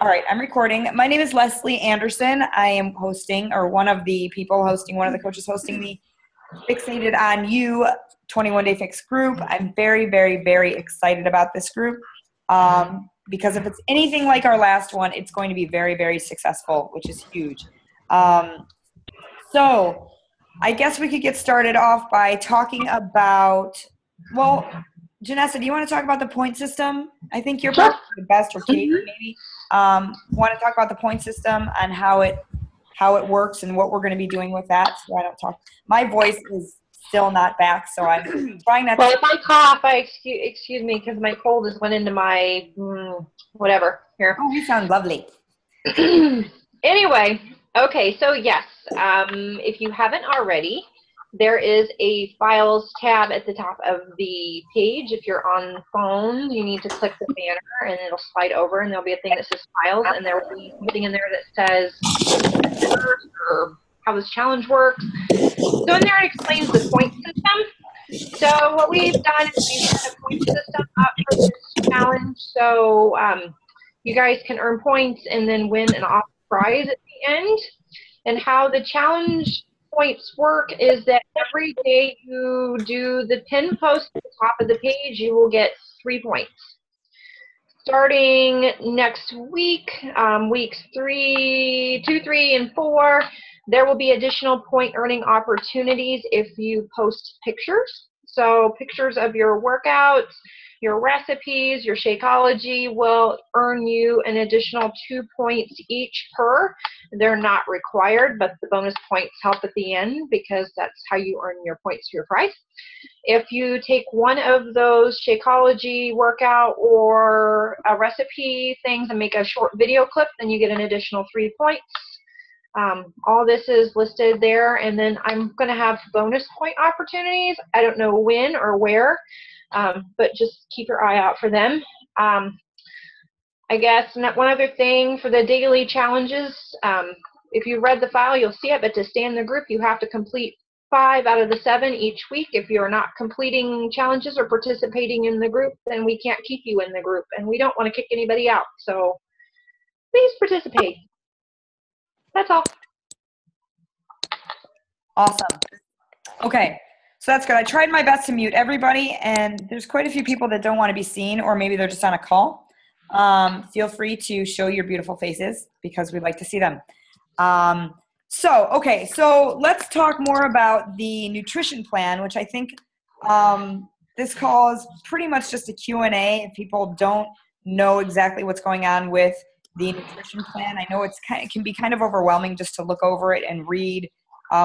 All right, I'm recording. My name is Leslie Anderson. I am hosting, or one of the people hosting, one of the coaches hosting the Fixated on You 21 Day Fix group. I'm very, very, very excited about this group because if it's anything like our last one, it's going to be very, very successful, which is huge. So I guess we could get started off by talking about, well, Janessa, do you want to talk about the point system? I think you're probably the best, or Katie maybe. Want to talk about the point system and how it works and what we're going to be doing with that, so I don't talk. My voice is still not back, so I'm trying not to. Well, if I cough, excuse me, because my cold just went into my whatever here. Oh, you sound lovely. Anyway, okay, so yes, if you haven't already, there is a Files tab at the top of the page. If you're on phone, you need to click the banner, and it'll slide over, and there'll be a thing that says Files, and there will be something in there that says or how this challenge works. So in there it explains the point system. So what we've done is we've set a point system up for this challenge, so you guys can earn points and then win an awesome prize at the end. And how the challenge points work is that every day you do the pin post at the top of the page, you will get 3 points. Starting next week, weeks 2, 3, and 4, there will be additional point earning opportunities if you post pictures. So pictures of your workouts, your recipes, your Shakeology will earn you an additional 2 points each per. They're not required, but the bonus points help at the end because that's how you earn your points for your prize. If you take one of those Shakeology workout or a recipe things and make a short video clip, then you get an additional 3 points. All this is listed there, and then I'm going to have bonus point opportunities. I don't know when or where, but just keep your eye out for them. I guess one other thing for the daily challenges, if you read the file, you'll see it, but to stay in the group, you have to complete 5 out of the 7 each week. If you're not completing challenges or participating in the group, then we can't keep you in the group, and we don't want to kick anybody out. So please participate. That's all. Awesome. Okay, so that's good. I tried my best to mute everybody, and there's quite a few people that don't want to be seen, or maybe they're just on a call. Feel free to show your beautiful faces because we'd like to see them. Okay, so let's talk more about the nutrition plan, which I think this call is pretty much just a Q&A if people don't know exactly what's going on with the nutrition plan. I know it can be kind of overwhelming just to look over it and read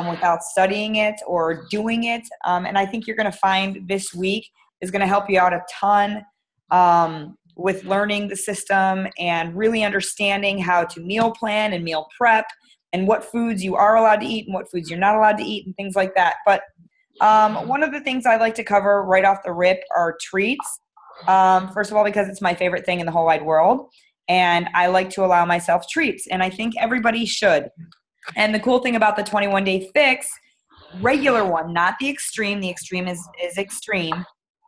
without studying it or doing it. And I think you're going to find this week is going to help you out a ton with learning the system and really understanding how to meal plan and meal prep and what foods you are allowed to eat and what foods you're not allowed to eat and things like that. But one of the things I like to cover right off the rip are treats. First of all, because it's my favorite thing in the whole wide world. And I like to allow myself treats, and I think everybody should. And the cool thing about the 21 Day Fix, regular one, not the extreme is extreme,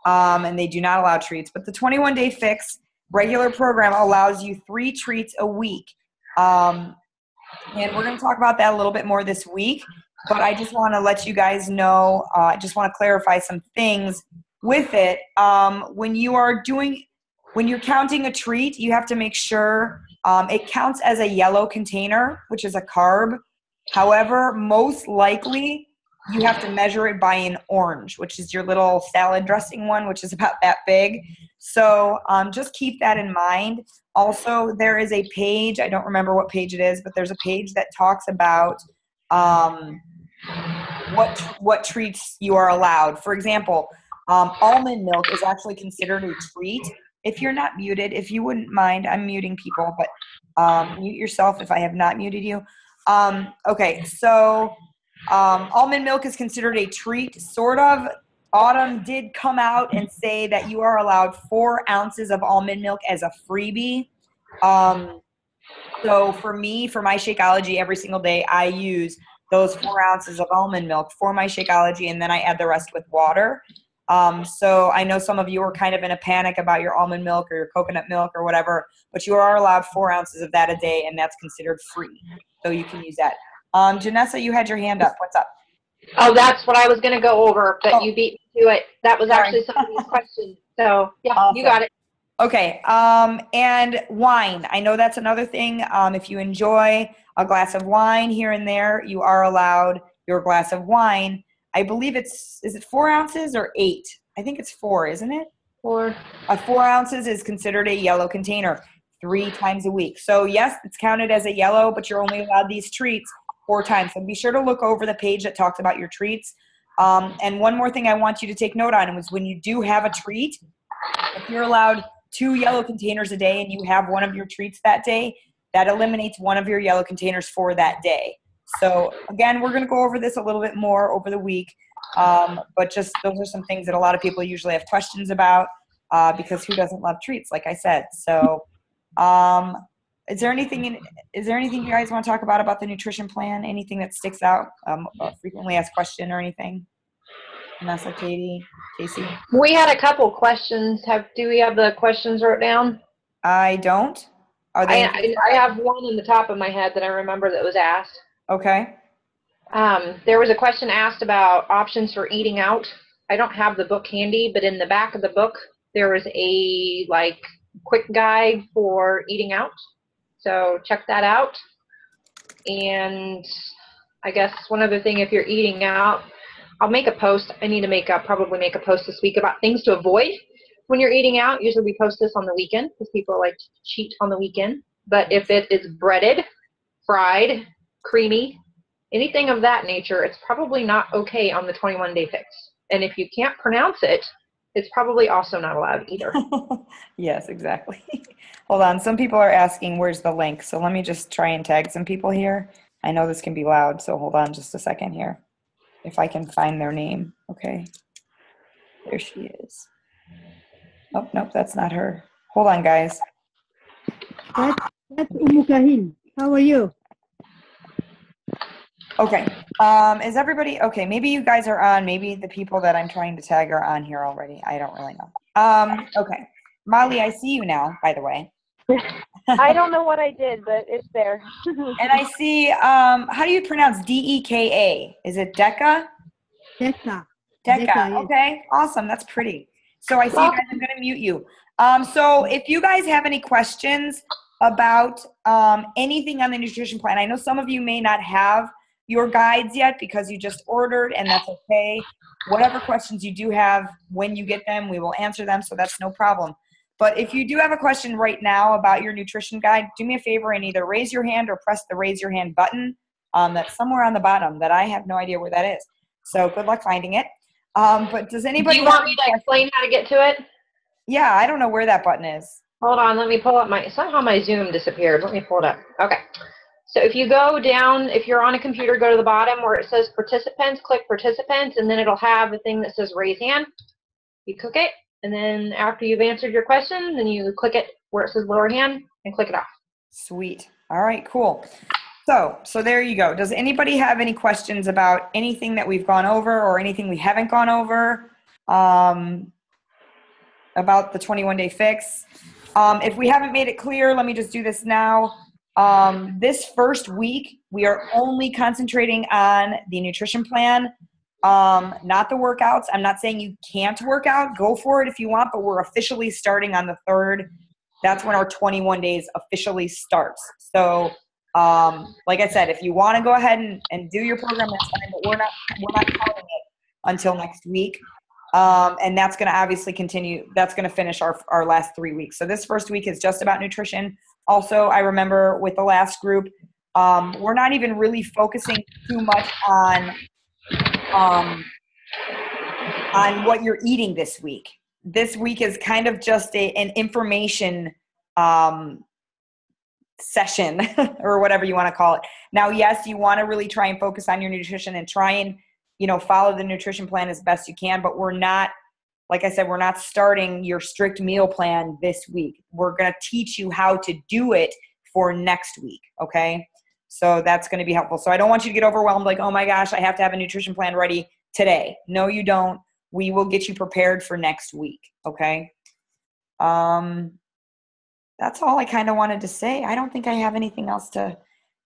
and they do not allow treats, but the 21 Day Fix regular program allows you 3 treats a week. And we're going to talk about that a little bit more this week, but I just want to let you guys know, I just want to clarify some things with it. When you're counting a treat, you have to make sure it counts as a yellow container, which is a carb. However, most likely you have to measure it by an orange, which is your little salad dressing one, which is about that big. So just keep that in mind. Also, there is a page, I don't remember what page it is, but there's a page that talks about what treats you are allowed. For example, almond milk is actually considered a treat. If you're not muted, if you wouldn't mind, I'm muting people, but mute yourself if I have not muted you. Okay, so almond milk is considered a treat, sort of. Autumn did come out and say that you are allowed 4 ounces of almond milk as a freebie. So for me, for my Shakeology, every single day, I use those 4 ounces of almond milk for my Shakeology, and then I add the rest with water. So I know some of you are kind of in a panic about your almond milk or your coconut milk or whatever, but you are allowed 4 ounces of that a day, and that's considered free. So you can use that. Janessa, you had your hand up. What's up? Oh, that's what I was going to go over, but you beat me to it. That was Sorry. actually somebody's question. So, yeah, Awesome. You got it. Okay. And wine. I know that's another thing. If you enjoy a glass of wine here and there, you are allowed your glass of wine. I believe is it 4 ounces or 8? I think it's 4, isn't it? 4. 4 ounces is considered a yellow container 3 times a week. So yes, it's counted as a yellow, but you're only allowed these treats 4 times. So be sure to look over the page that talks about your treats. And one more thing I want you to take note on was when you do have a treat, if you're allowed 2 yellow containers a day and you have one of your treats that day, that eliminates one of your yellow containers for that day. So again, we're going to go over this a little bit more over the week. But just those are some things that a lot of people usually have questions about, because who doesn't love treats, like I said. So is there anything you guys want to talk about the nutrition plan? Anything that sticks out, a frequently asked question or anything? Vanessa, Katie, Casey? We had a couple questions. Do we have the questions wrote down? I don't. Are they? I have one in the top of my head that I remember that was asked. Okay. There was a question asked about options for eating out. I don't have the book handy, but in the back of the book, there is a quick guide for eating out. So check that out. And I guess one other thing, if you're eating out, I'll make a post. I need to probably make a post this week about things to avoid when you're eating out. Usually we post this on the weekend because people like to cheat on the weekend. But if it is breaded, fried, creamy, anything of that nature, it's probably not okay on the 21-day fix. And if you can't pronounce it, it's probably also not allowed either. Yes, exactly. Hold on. Some people are asking where's the link. So let me just try and tag some people here. I know this can be loud, so hold on just a second here. If I can find their name. Okay. There she is. Oh, nope, that's not her. Hold on, guys. That's Umukahin. How are you? Okay. Is everybody okay? Maybe you guys are on. Maybe the people that I'm trying to tag are on here already. I don't really know. Okay. Molly, I see you now, by the way. I don't know what I did, but it's there. And I see, how do you pronounce D-E-K-A? Is it Deca? Decca. Deca. Yes. Okay. Awesome. That's pretty. So I see you guys. I'm going to mute you. So if you guys have any questions about anything on the nutrition plan, I know some of you may not have your guides yet because you just ordered, and that's okay. Whatever questions you do have, when you get them, we will answer them, so that's no problem. But if you do have a question right now about your nutrition guide, do me a favor and either raise your hand or press the raise your hand button that's somewhere on the bottom that I have no idea where that is. So good luck finding it. But does anybody— Do you want me to explain how to get to it? Yeah, I don't know where that button is. Hold on, let me pull up somehow my Zoom disappeared. Let me pull it up. Okay. So if you go down, if you're on a computer, go to the bottom where it says participants, click participants, and then it'll have a thing that says raise hand. You click it, and then after you've answered your question, then you click it where it says lower hand and click it off. Sweet. All right, cool. So there you go. Does anybody have any questions about anything that we've gone over or anything we haven't gone over about the 21-day fix? If we haven't made it clear, let me just do this now. This first week, we are only concentrating on the nutrition plan, not the workouts. I'm not saying you can't work out. Go for it if you want, but we're officially starting on the 3rd. That's when our 21 days officially starts. So, like I said, if you want to go ahead and do your program, that's fine, but we're not calling it until next week. And that's going to obviously continue. That's going to finish our last 3 weeks. So this first week is just about nutrition. Also, I remember with the last group, we're not even really focusing too much on what you're eating this week. This week is kind of just an information session or whatever you want to call it. Now, yes, you want to really try and focus on your nutrition and try and, follow the nutrition plan as best you can, but we're not, like I said, we're not starting your strict meal plan this week. We're going to teach you how to do it for next week. Okay. So that's going to be helpful. So I don't want you to get overwhelmed like, oh my gosh, I have to have a nutrition plan ready today. No, you don't. we will get you prepared for next week. Okay. That's all I kind of wanted to say. I don't think I have anything else to.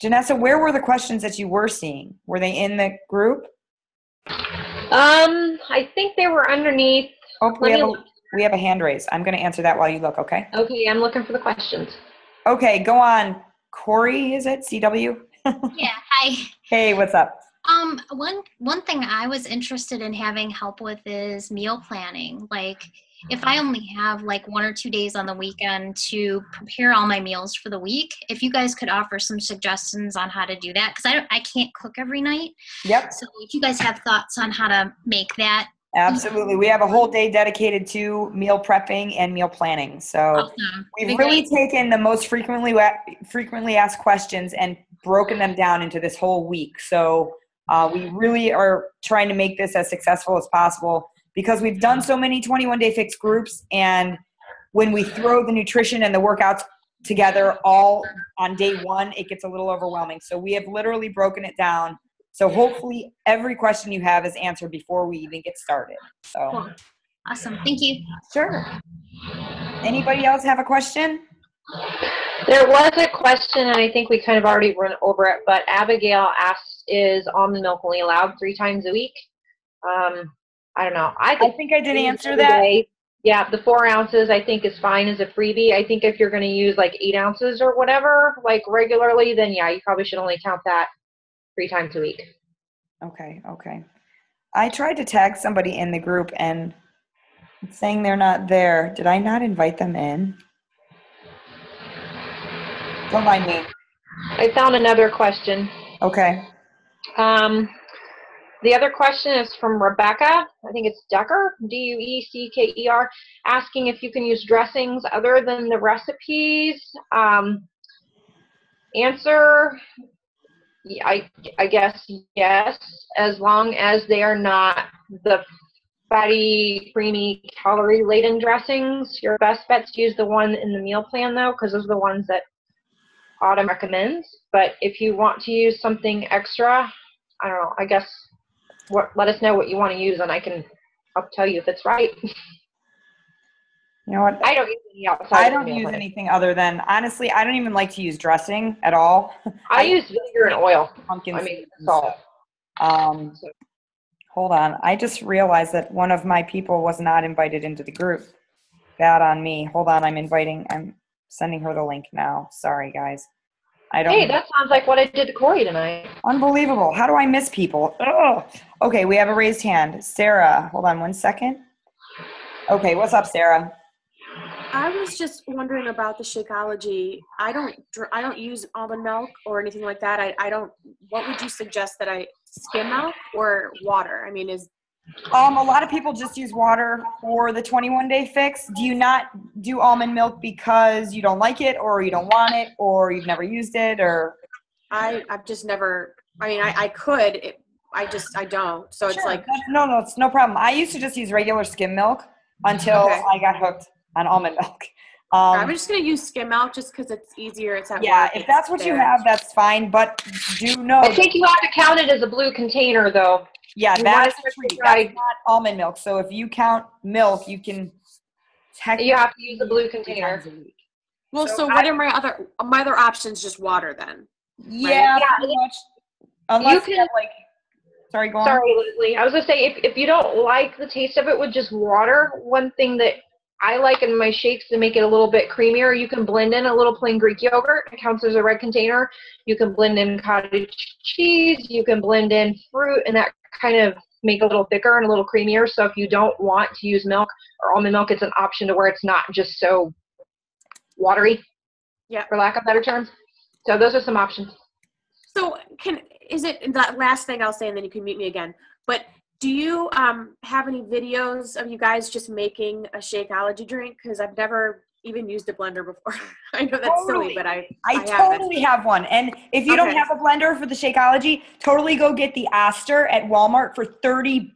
Janessa, where were the questions that you were seeing? Were they in the group? I think they were underneath. Oh, we have a hand raised. I'm going to answer that while you look, okay? Okay, I'm looking for the questions. Okay, go on. Corey, is it? CW? Yeah, hi. Hey, what's up? One thing I was interested in having help with is meal planning. Like, if I only have like 1 or 2 days on the weekend to prepare all my meals for the week, if you guys could offer some suggestions on how to do that, because I can't cook every night. Yep. So if you guys have thoughts on how to make that. Absolutely. We have a whole day dedicated to meal prepping and meal planning. So Awesome. we've really taken the most frequently asked questions and broken them down into this whole week. So we really are trying to make this as successful as possible because we've done so many 21-day fix groups. And when we throw the nutrition and the workouts together all on day one, it gets a little overwhelming. So we have literally broken it down. So hopefully every question you have is answered before we even get started. So Cool. Awesome. Thank you. Sure. Anybody else have a question? There was a question, and I think we kind of already went over it, but Abigail asked, is almond milk only allowed 3 times a week? I don't know. I think I did answer that. Yeah, the 4 ounces I think is fine as a freebie. I think if you're going to use like 8 ounces or whatever, like regularly, then yeah, you probably should only count that 3 times a week. Okay. I tried to tag somebody in the group and it's saying they're not there. Did I not invite them in? Don't mind me. I found another question. Okay. The other question is from Rebecca. I think it's Decker, Duecker, asking if you can use dressings other than the recipes. Answer, I guess yes, as long as they are not the fatty, creamy, calorie-laden dressings. Your best bet's to use the one in the meal plan, though, because those are the ones that Autumn recommends. But if you want to use something extra, I don't know, I guess let us know what you want to use, and I'll tell you if it's right. You know what? I don't use any outside. I don't use anything other than, honestly, I don't even like to use dressing at all. I use vinegar and oil. Pumpkin seed salt. Hold on. I just realized that one of my people was not invited into the group. Bad on me. Hold on. I'm sending her the link now. Sorry, guys. Hey, that sounds like what I did to Corey tonight. Unbelievable. How do I miss people? Oh. Okay, we have a raised hand. Sarah, hold on 1 second. Okay, what's up, Sarah? I was just wondering about the Shakeology. I don't use almond milk or anything like that. What would you suggest that I skim milk or water? I mean, a lot of people just use water for the 21-day fix. Do you not do almond milk because you don't like it or you don't want it or you've never used it or? I've just never, I could, I don't. So Sure. It's like. No, it's no problem. I used to just use regular skim milk until I got hooked on almond milk. I'm just going to use skim milk just because it's easier. It's at yeah, work. if that's what you have, that's fine. But do know. I think you have to count it as a blue container, though. Yeah, that's not almond milk. So if you count milk, you can technically. You have to use a blue container. Well, so what are my other options? Just water then? Yeah, right? pretty much. Unless you have sorry, go on. Sorry, Leslie. I was gonna say if you don't like the taste of it with just water, one thing that I like in my shakes to make it a little bit creamier, you can blend in a little plain Greek yogurt. It counts as a red container. You can blend in cottage cheese. You can blend in fruit, and that kind of make it a little thicker and a little creamier. So if you don't want to use milk or almond milk, it's an option to where it's not just so watery, for lack of better terms. So those are some options. So is it that last thing I'll say, and then you can meet me again, but do you have any videos of you guys just making a Shakeology drink? Because I've never even used a blender before. I know that's silly, but I totally have one. And if you don't have a blender for the Shakeology, totally go get the Aster at Walmart for $30.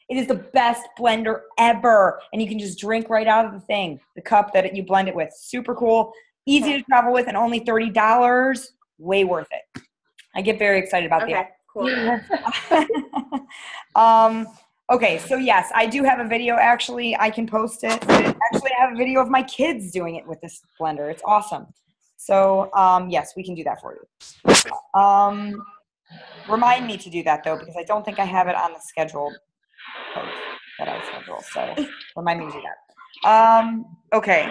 It is the best blender ever. And you can just drink right out of the thing, the cup that you blend it with. Super cool. Easy to travel with and only $30. Way worth it. I get very excited about the cool. Okay, so yes, I do have a video. Actually, I can post it. Actually, I have a video of my kids doing it with this blender. It's awesome. So yes, we can do that for you. Remind me to do that though, because I don't think I have it on the scheduled post that I schedule. So remind me to do that. Okay.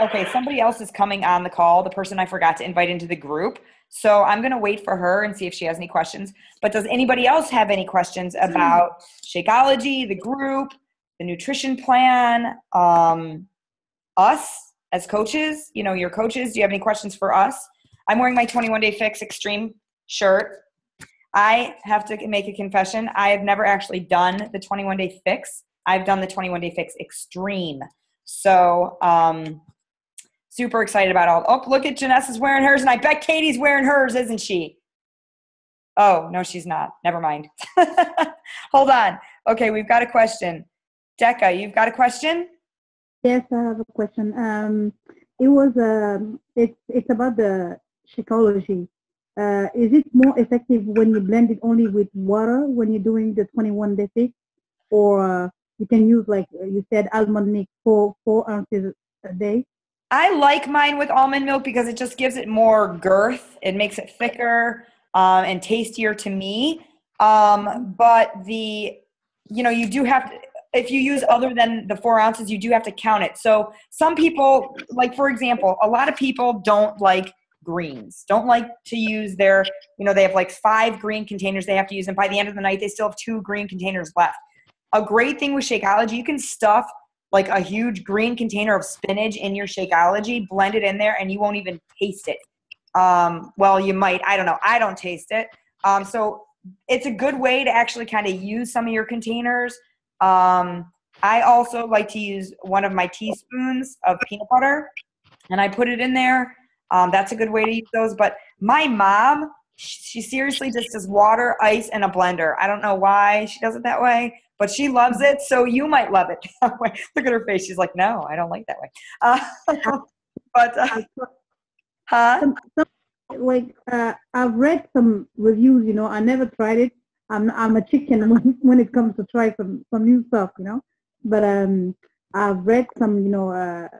Okay, somebody else is coming on the call, the person I forgot to invite into the group. So I'm going to wait for her and see if she has any questions. But does anybody else have any questions about Shakeology, the group, the nutrition plan, us as coaches, you know, your coaches? Do you have any questions for us? I'm wearing my 21 Day Fix Extreme shirt. I have to make a confession. I have never actually done the 21 Day Fix. I've done the 21 Day Fix Extreme. So, super excited about all. Oh, look at Janessa's wearing hers, and I bet Katie's wearing hers, isn't she? Oh, no, she's not. Never mind. Hold on. Okay, we've got a question. Decca, you've got a question? Yes, I have a question. It's about the Shakeology. Is it more effective when you blend it only with water when you're doing the 21 Day Fix, or you can use, like you said, almond milk 4 ounces a day? I like mine with almond milk because it just gives it more girth. It makes it thicker and tastier to me. But you do have to, if you use other than the 4 ounces, you do have to count it. So some people, like for example, a lot of people don't like greens, don't like to use their, they have like 5 green containers they have to use. And by the end of the night, they still have 2 green containers left. A great thing with Shakeology, you can stuff like a huge green container of spinach in your Shakeology, blend it in there, and you won't even taste it. Well, you might. I don't know. I don't taste it. So it's a good way to actually kind of use some of your containers. I also like to use one of my teaspoons of peanut butter, and I put it in there. That's a good way to use those. But my mom, she seriously just does water, ice, and a blender. I don't know why she does it that way, but she loves it, so you might love it that way. Look at her face. She's like, no, I don't like that way. I've read some reviews, I never tried it. I'm a chicken when it comes to try some new stuff, But I've read some,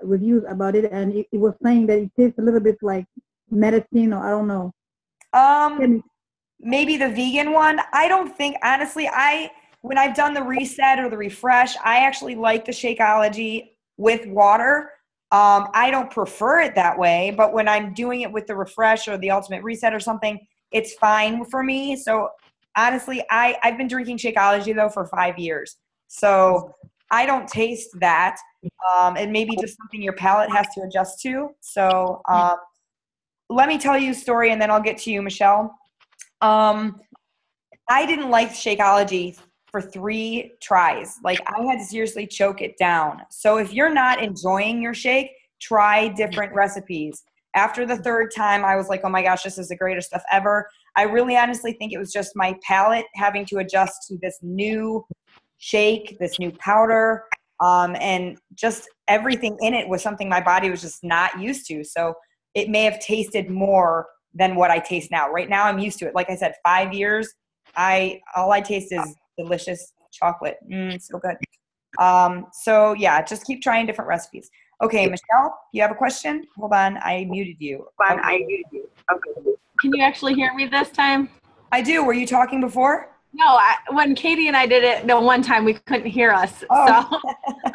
reviews about it, and it was saying that it tastes a little bit like medicine, or I don't know. Maybe the vegan one. I don't think, honestly, when I've done the reset or the refresh, I actually like the Shakeology with water. I don't prefer it that way, but when I'm doing it with the refresh or the ultimate reset or something, it's fine for me. So honestly, I've been drinking Shakeology though for 5 years. So I don't taste that. It may be just something your palate has to adjust to. So let me tell you a story and then I'll get to you, Michelle. I didn't like Shakeology for 3 tries. Like I had to seriously choke it down. So if you're not enjoying your shake, try different recipes. After the 3rd time, I was like, oh my gosh, this is the greatest stuff ever. I really honestly think it was just my palate having to adjust to this new shake, this new powder, and just everything in it was something my body was just not used to. So it may have tasted more than what I taste now. Right now I'm used to it. Like I said, 5 years, all I taste is delicious chocolate. So good. So yeah, just keep trying different recipes. Okay, Michelle, you have a question? Hold on, I muted you. Okay. Can you actually hear me this time? I do. Were you talking before? No, when Katie and I did it the one time, we couldn't hear us. Oh. So,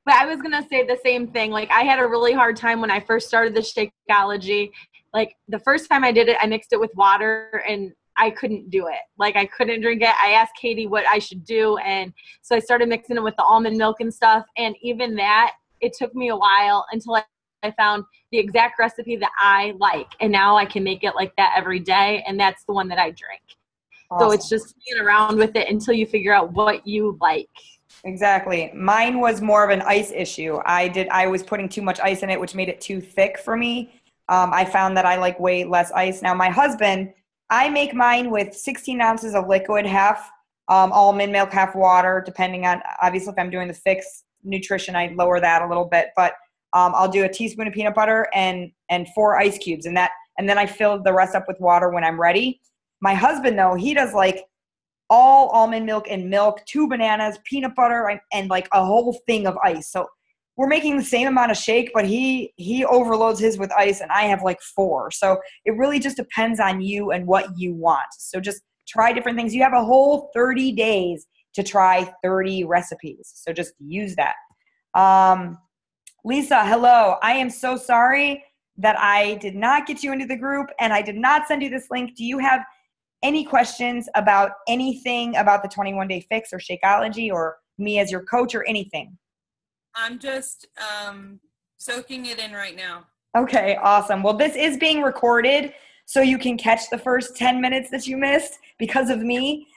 but I was going to say the same thing. Like I had a really hard time when I first started the Shakeology. Like the first time I did it, I mixed it with water and I couldn't do it. Like I couldn't drink it. I asked Katie what I should do. And so I started mixing it with the almond milk and stuff. And even that, it took me a while until I found the exact recipe that I like. And now I can make it like that every day. And that's the one that I drink. Awesome. So it's just playing around with it until you figure out what you like. Exactly. Mine was more of an ice issue. I was putting too much ice in it, which made it too thick for me. I found that I like way less ice. Now my husband, I make mine with 16 ounces of liquid, half almond milk, half water, depending on, obviously if I'm doing the fixed nutrition, I lower that a little bit, but I'll do a teaspoon of peanut butter and 4 ice cubes and then I fill the rest up with water when I'm ready. My husband though, he does like all almond milk and milk, 2 bananas, peanut butter, and like a whole thing of ice. So we're making the same amount of shake, but he overloads his with ice and I have like 4. So it really just depends on you and what you want. So just try different things. You have a whole 30 days to try 30 recipes. So just use that. Lisa, hello. I am so sorry that I did not get you into the group and I did not send you this link. Do you have any questions about anything about the 21-day fix or Shakeology or me as your coach or anything? I'm just soaking it in right now. Okay, awesome. Well, this is being recorded, so you can catch the first 10 minutes that you missed because of me.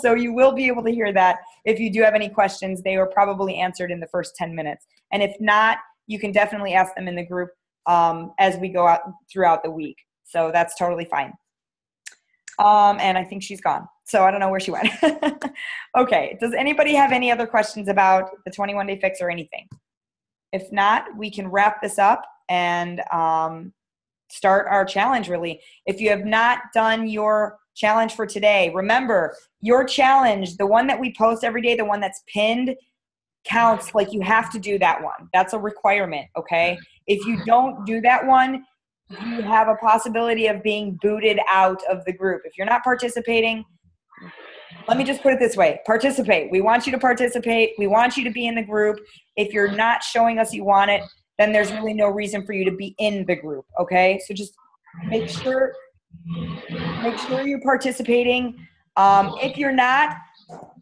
So you will be able to hear that. If you do have any questions, they were probably answered in the first 10 minutes. And if not, you can definitely ask them in the group as we go out throughout the week. So that's totally fine. And I think she's gone. So I don't know where she went. Okay. Does anybody have any other questions about the 21-day fix or anything? If not, we can wrap this up and start our challenge really. If you have not done your challenge for today, remember your challenge, the one that we post every day, the one that's pinned counts. Like you have to do that one. That's a requirement. Okay. If you don't do that one, you have a possibility of being booted out of the group. If you're not participating, let me just put it this way, participate. We want you to participate. We want you to be in the group. If you're not showing us you want it, then there's really no reason for you to be in the group, okay? So just make sure you're participating. If you're not,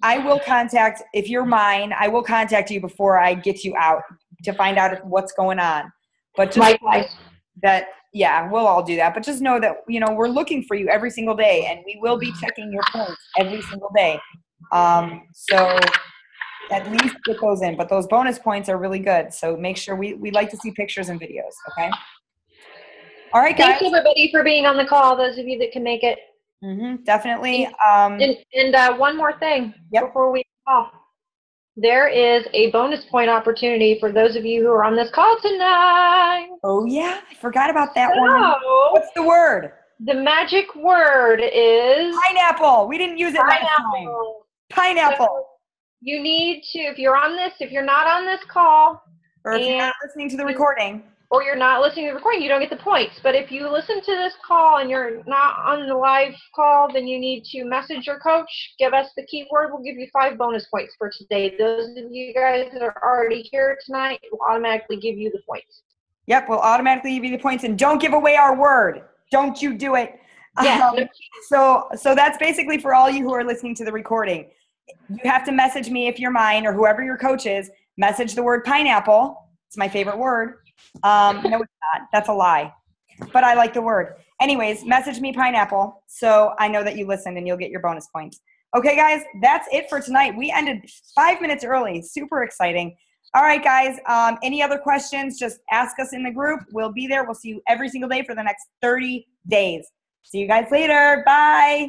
I will contact, if you're mine, I will contact you before I get you out to find out what's going on. But just Likewise. that, yeah, we'll all do that. But just know that, you know, we're looking for you every single day, and we will be checking your points every single day. So at least get those in. But those bonus points are really good. So make sure we like to see pictures and videos, okay? All right, guys. Thanks, everybody, for being on the call, those of you that can make it. Definitely. And one more thing before we off. There is a bonus point opportunity for those of you who are on this call tonight. Oh, yeah. I forgot about that one. What's the word? The magic word is pineapple. We didn't use it last time. Pineapple. So you need to, if you're not on this call, or if you're not listening to the recording, or you're not listening to the recording, you don't get the points. But if you listen to this call and you're not on the live call, then you need to message your coach, give us the keyword, we'll give you 5 bonus points for today. Those of you guys that are already here tonight will automatically give you the points. Yep, we'll automatically give you the points, and don't give away our word. Don't you do it. Yeah. So that's basically for all you who are listening to the recording. You have to message me if you're mine or whoever your coach is. Message the word pineapple. It's my favorite word. No, it's not. That's a lie. But I like the word. Anyways, message me pineapple so I know that you listened and you'll get your bonus points. Okay, guys, that's it for tonight. We ended 5 minutes early. Super exciting. All right, guys, any other questions, just ask us in the group. We'll be there. We'll see you every single day for the next 30 days. See you guys later. Bye.